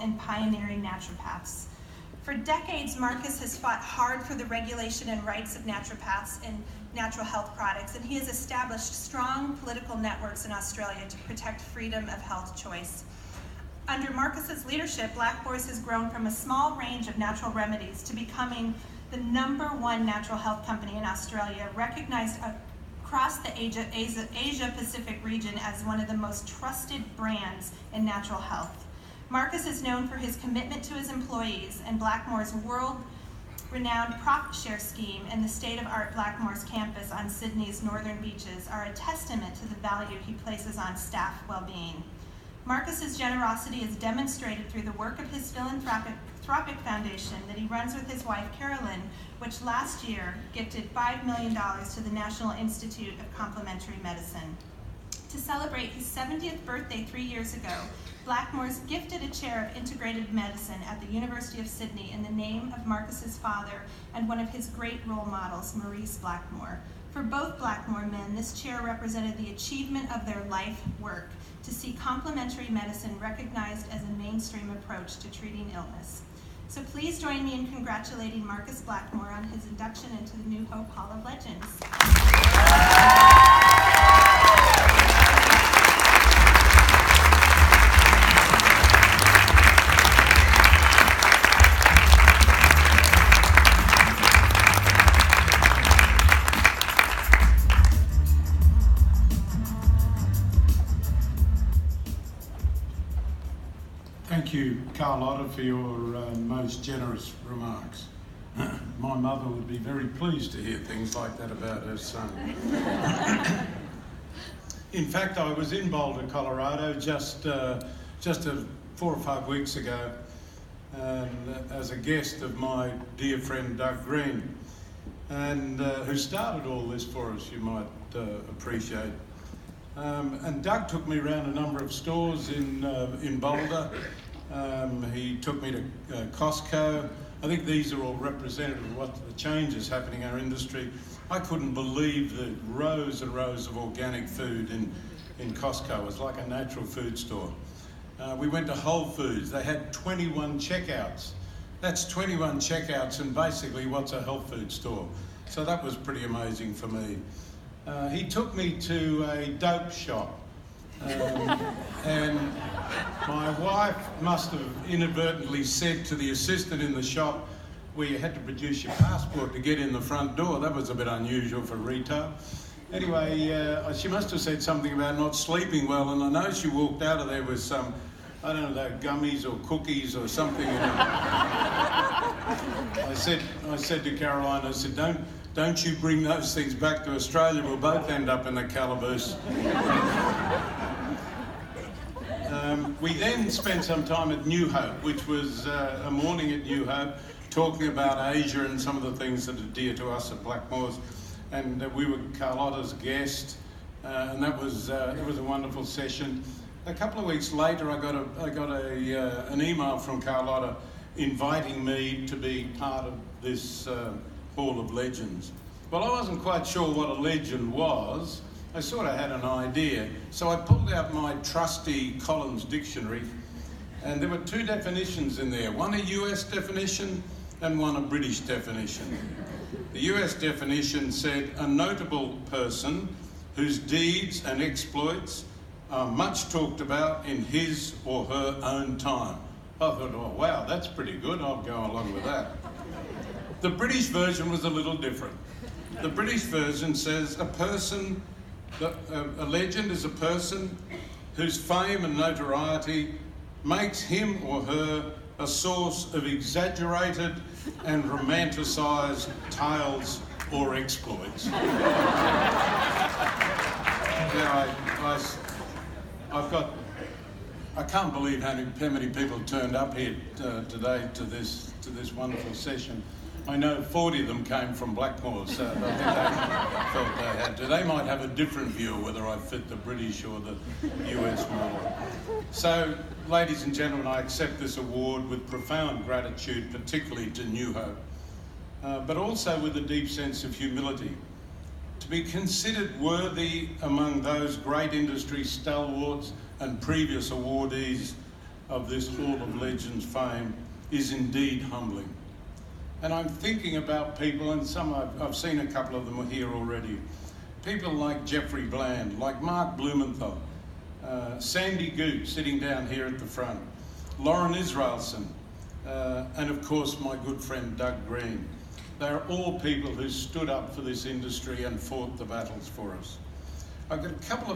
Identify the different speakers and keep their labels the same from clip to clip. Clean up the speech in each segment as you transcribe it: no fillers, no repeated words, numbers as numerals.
Speaker 1: and pioneering naturopaths. For decades, Marcus has fought hard for the regulation and rights of naturopaths and natural health products, and he has established strong political networks in Australia to protect freedom of health choice. Under Marcus's leadership, Blackmore's has grown from a small range of natural remedies to becoming the #1 natural health company in Australia, recognized across the Asia-Pacific region as one of the most trusted brands in natural health. Marcus is known for his commitment to his employees, and Blackmore's world-renowned profit share scheme and the state-of-art Blackmore's campus on Sydney's northern beaches are a testament to the value he places on staff well-being. Marcus's generosity is demonstrated through the work of his philanthropic foundation that he runs with his wife Carolyn, which last year gifted $5 million to the National Institute of Complementary Medicine. To celebrate his 70th birthday 3 years ago, Blackmore's gifted a chair of integrated medicine at the University of Sydney in the name of Marcus's father and one of his great role models, Marcus Blackmore. For both Blackmore men, this chair represented the achievement of their life work to see complementary medicine recognized as a mainstream approach to treating illness. So please join me in congratulating Marcus Blackmore on his induction into the New Hope Hall of Legends.
Speaker 2: Thank you, Carlotta, for your most generous remarks. My mother would be very pleased to hear things like that about her son. In fact, I was in Boulder, Colorado, just 4 or 5 weeks ago, as a guest of my dear friend Doug Green, and who started all this for us, you might appreciate. And Doug took me around a number of stores in Boulder. He took me to Costco. I think these are all representative of what the changes happening in our industry. I couldn't believe the rows and rows of organic food in Costco. It was like a natural food store. We went to Whole Foods. They had 21 checkouts. That's 21 checkouts in basically what's a health food store. So that was pretty amazing for me. He took me to a dope shop. And my wife must have inadvertently said to the assistant in the shop, where you had to produce your passport to get in the front door. That was a bit unusual for retail. Anyway, she must have said something about not sleeping well, and I know she walked out of there with some, I don't know, gummies or cookies or something. I said to Caroline, I said, don't you bring those things back to Australia, we'll both end up in the calaboose. We then spent some time at New Hope, which was a morning at New Hope, talking about Asia and some of the things that are dear to us at Blackmore's. And we were Carlotta's guest, and that was a wonderful session. A couple of weeks later, I got an email from Carlotta inviting me to be part of this Hall of Legends. Well, I wasn't quite sure what a legend was. I sort of had an idea. So I pulled out my trusty Collins dictionary, and there were 2 definitions in there. One a US definition and one a British definition. The US definition said, a notable person whose deeds and exploits are much talked about in his or her own time. I thought, oh wow, that's pretty good, I'll go along with that. The British version was a little different. The British version says a legend is a person whose fame and notoriety makes him or her a source of exaggerated and romanticised tales or exploits. Now, I can't believe how many people turned up here today to this wonderful session. I know 40 of them came from Blackmore, so I think they felt they had to. They might have a different view of whether I fit the British or the US model. So, ladies and gentlemen, I accept this award with profound gratitude, particularly to New Hope, but also with a deep sense of humility. To be considered worthy among those great industry stalwarts and previous awardees of this Hall of Legends fame is indeed humbling. And I'm thinking about people, and some I've seen a couple of them here already. People like Jeffrey Bland, like Mark Blumenthal, Sandy Goot sitting down here at the front, Lauren Israelson, and of course my good friend Doug Green. They're all people who stood up for this industry and fought the battles for us. I've got a couple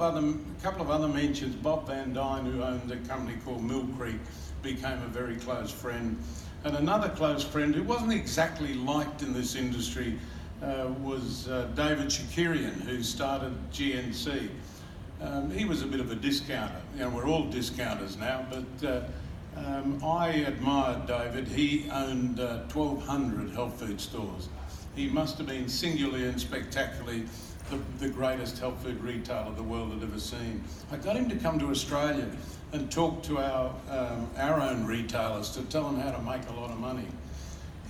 Speaker 2: of other mentions. Bob Van Dyne, who owned a company called Mill Creek, became a very close friend. And another close friend who wasn't exactly liked in this industry was David Shakirian, who started GNC. He was a bit of a discounter. You know, we're all discounters now, but I admired David. He owned 1,200 health food stores. He must have been singularly and spectacularly the greatest health food retailer the world had ever seen. I got him to come to Australia and talk to our own retailers to tell them how to make a lot of money.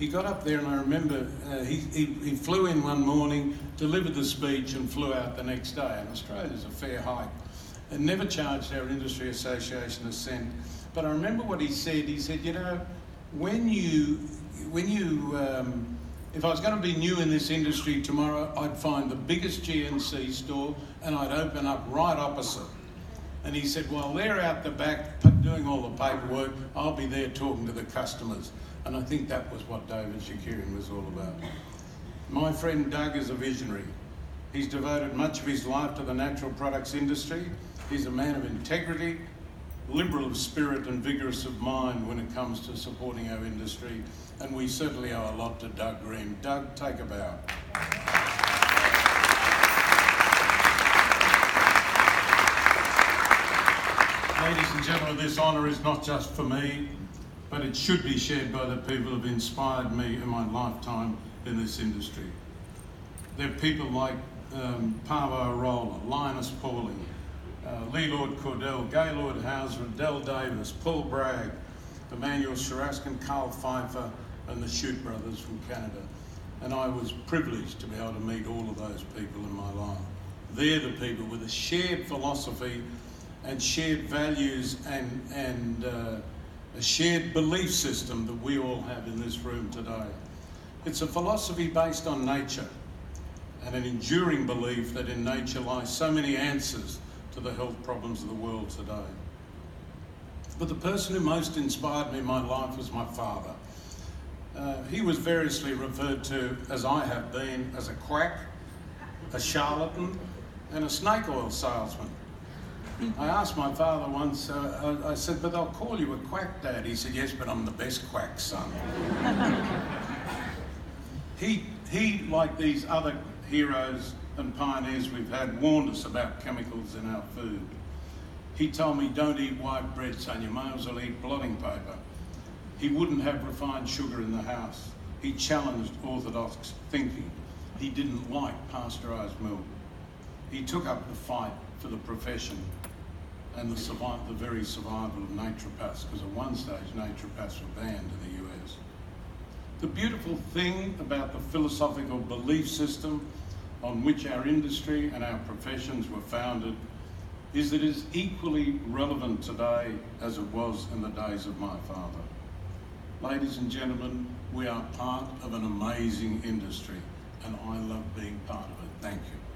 Speaker 2: He got up there, and I remember he flew in one morning, delivered the speech, and flew out the next day. And Australia's a fair hike, and never charged our industry association a cent. But I remember what he said. He said, you know, if I was going to be new in this industry tomorrow, I'd find the biggest GNC store and I'd open up right opposite. And he said, while they're out the back doing all the paperwork, I'll be there talking to the customers. And I think that was what David Shakirian was all about. My friend Doug is a visionary. He's devoted much of his life to the natural products industry. He's a man of integrity, liberal of spirit and vigorous of mind when it comes to supporting our industry. And we certainly owe a lot to Doug Green. Doug, take a bow. Ladies and gentlemen, this honour is not just for me, but it should be shared by the people who have inspired me in my lifetime in this industry. There are people like Parvo Roller, Linus Pauling, Lee Lord Cordell, Gaylord Hauser, Adele Davis, Paul Bragg, Emmanuel Sharaskin, Carl Pfeiffer, and the Shute brothers from Canada. And I was privileged to be able to meet all of those people in my life. They're the people with a shared philosophy and shared values and a shared belief system that we all have in this room today. It's a philosophy based on nature and an enduring belief that in nature lies so many answers to the health problems of the world today. But the person who most inspired me in my life was my father. He was variously referred to, as I have been, as a quack, a charlatan, and a snake oil salesman. I asked my father once, I said, but they'll call you a quack, Dad. He said, yes, but I'm the best quack, son. He, like these other heroes and pioneers we've had, warned us about chemicals in our food. He told me, don't eat white bread, son, you may as well eat blotting paper. He wouldn't have refined sugar in the house. He challenged orthodox thinking. He didn't like pasteurised milk. He took up the fight for the profession and the very survival of naturopaths, because at one stage naturopaths were banned in the US. The beautiful thing about the philosophical belief system on which our industry and our professions were founded is that it is equally relevant today as it was in the days of my father. Ladies and gentlemen, we are part of an amazing industry, and I love being part of it. Thank you.